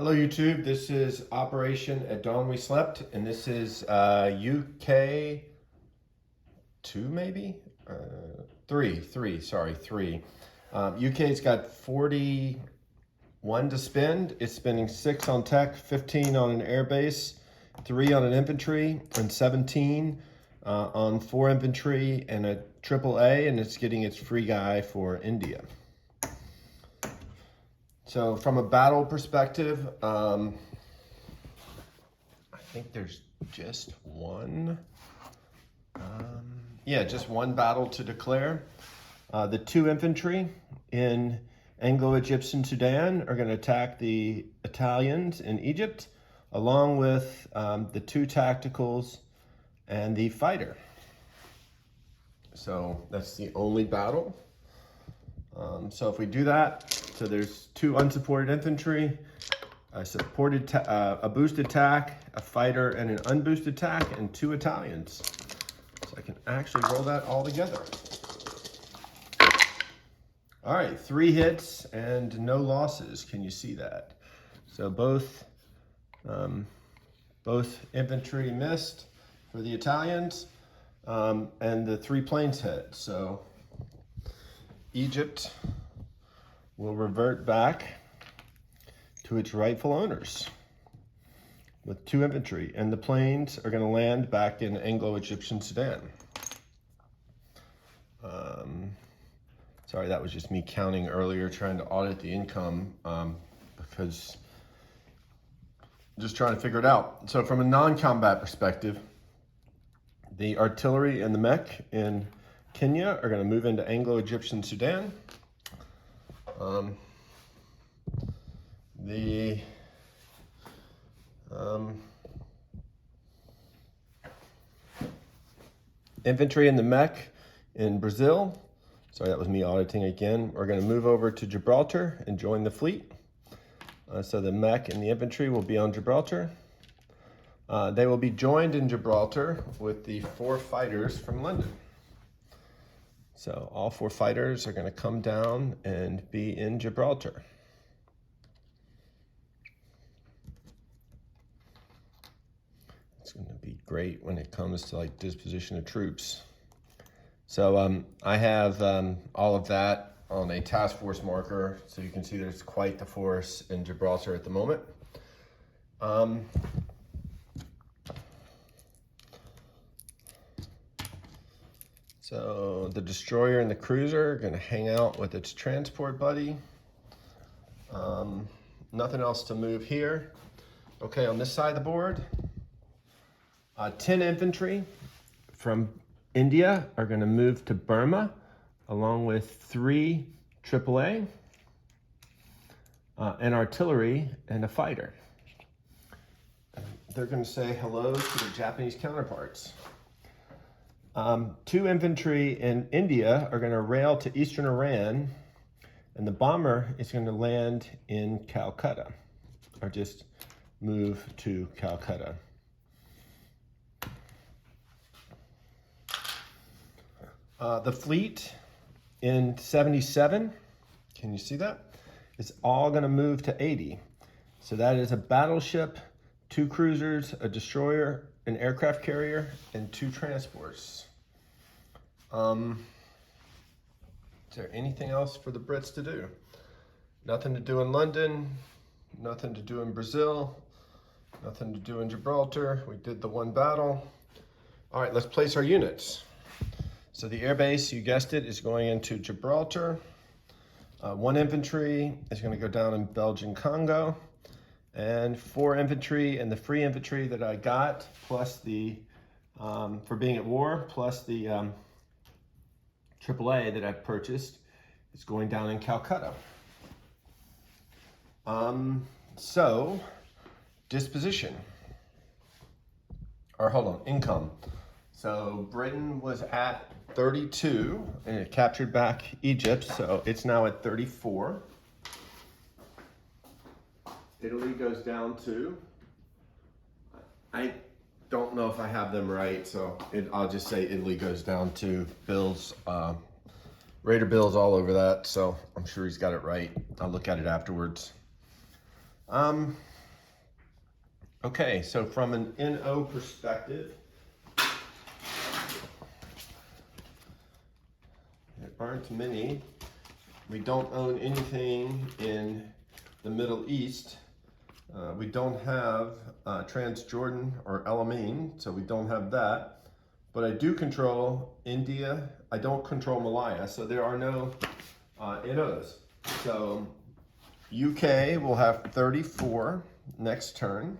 Hello YouTube, this is Operation At Dawn We Slept, and this is UK2 maybe? Three. UK's got 41 to spend. It's spending 6 on tech, 15 on an air base, 3 on an infantry, and 17 on 4 infantry and a AAA, and it's getting its free guy for India. So from a battle perspective, I think there's just one. Just one battle to declare. The 2 infantry in Anglo-Egyptian Sudan are going to attack the Italians in Egypt, along with the 2 tacticals and the fighter. So that's the only battle. So if we do that, so there's 2 unsupported infantry, a boosted attack, a fighter, and an unboosted attack, and 2 Italians. So I can actually roll that all together. All right, 3 hits and no losses. Can you see that? So both infantry missed for the Italians, and the 3 planes hit. So Egypt will revert back to its rightful owners with 2 infantry, and the planes are going to land back in Anglo-Egyptian Sudan. Sorry, that was just me counting earlier, trying to audit the income because just trying to figure it out. So from a non-combat perspective, the artillery and the mech in Kenya are going to move into Anglo-Egyptian Sudan. The infantry and the mech in Brazil, sorry, that was me auditing again, are going to move over to Gibraltar and join the fleet. So the mech and the infantry will be on Gibraltar. They will be joined in Gibraltar with the 4 fighters from London. So all 4 fighters are going to come down and be in Gibraltar. It's going to be great when it comes to like disposition of troops. So I have all of that on a task force marker, so you can see there's quite the force in Gibraltar at the moment. So the destroyer and the cruiser are going to hang out with its transport buddy. Nothing else to move here. Okay, on this side of the board, 10 infantry from India are going to move to Burma, along with 3 AAA, an artillery, and a fighter. They're going to say hello to their Japanese counterparts. 2 infantry in India are going to rail to eastern Iran, and the bomber is going to land in Calcutta, or just move to Calcutta. The fleet in 77, can you see that? It's all going to move to 80. So that is a battleship, 2 cruisers, a destroyer, an aircraft carrier, and 2 transports. Is there anything else for the Brits to do? Nothing to do in London, nothing to do in Brazil, nothing to do in Gibraltar. We did the 1 battle. All right, let's place our units. So the air base, you guessed it, is going into Gibraltar. 1 infantry is going to go down in Belgian Congo, and 4 infantry and the free infantry that I got, plus the, for being at war, plus the AAA that I've purchased, is going down in Calcutta. So, disposition, or hold on, income. So Britain was at 32, and it captured back Egypt, so it's now at 34. Italy goes down to, I don't know if I have them right, so I'll just say Italy goes down to Bill's, Raider Bill's all over that, so I'm sure he's got it right. I'll look at it afterwards. Okay, so from an NO perspective, there aren't many. We don't own anything in the Middle East. We don't have Transjordan or Elamine, so we don't have that. But I do control India. I don't control Malaya, so there are no NOs. So UK will have 34 next turn.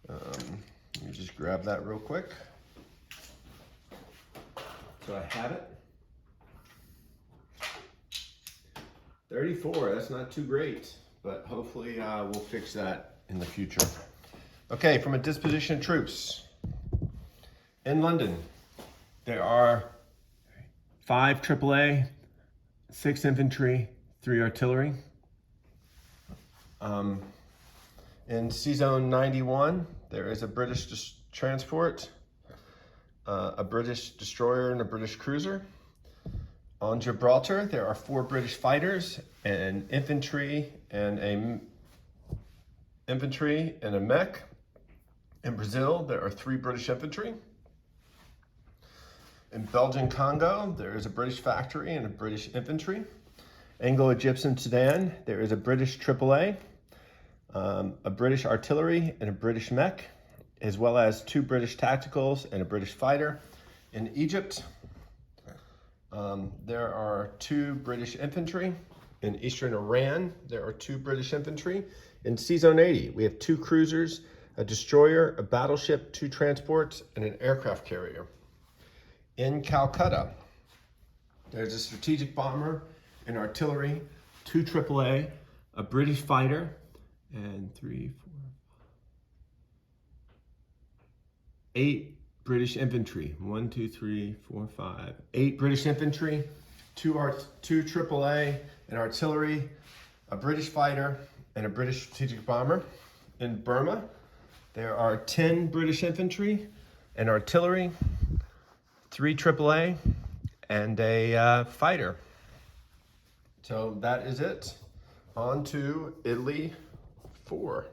Let me just grab that real quick. So I have it. 34, that's not too great, but hopefully we'll fix that in the future. Okay, from a disposition of troops. In London, there are 5 AAA, 6 infantry, 3 artillery. In C-Zone 91, there is a British transport, a British destroyer, and a British cruiser. On Gibraltar, there are 4 British fighters, an infantry, and a mech. In Brazil, there are 3 British infantry. In Belgian Congo, there is a British factory and a British infantry. Anglo-Egyptian Sudan, there is a British AAA, a British artillery and a British mech, as well as 2 British tacticals and a British fighter. In Egypt, there are 2 British infantry. In Eastern Iran, there are 2 British infantry. In C-Zone 80, we have 2 cruisers, a destroyer, a battleship, 2 transports, and an aircraft carrier. In Calcutta, there's a strategic bomber, an artillery, 2 AAA, a British fighter, and 8 British infantry. 1, 2, 3, 4, 5. 8 British infantry, 2 AAA, an artillery, a British fighter, and a British strategic bomber. In Burma, there are 10 British infantry, an artillery, 3 AAA, and a fighter. So that is it. On to Italy 3.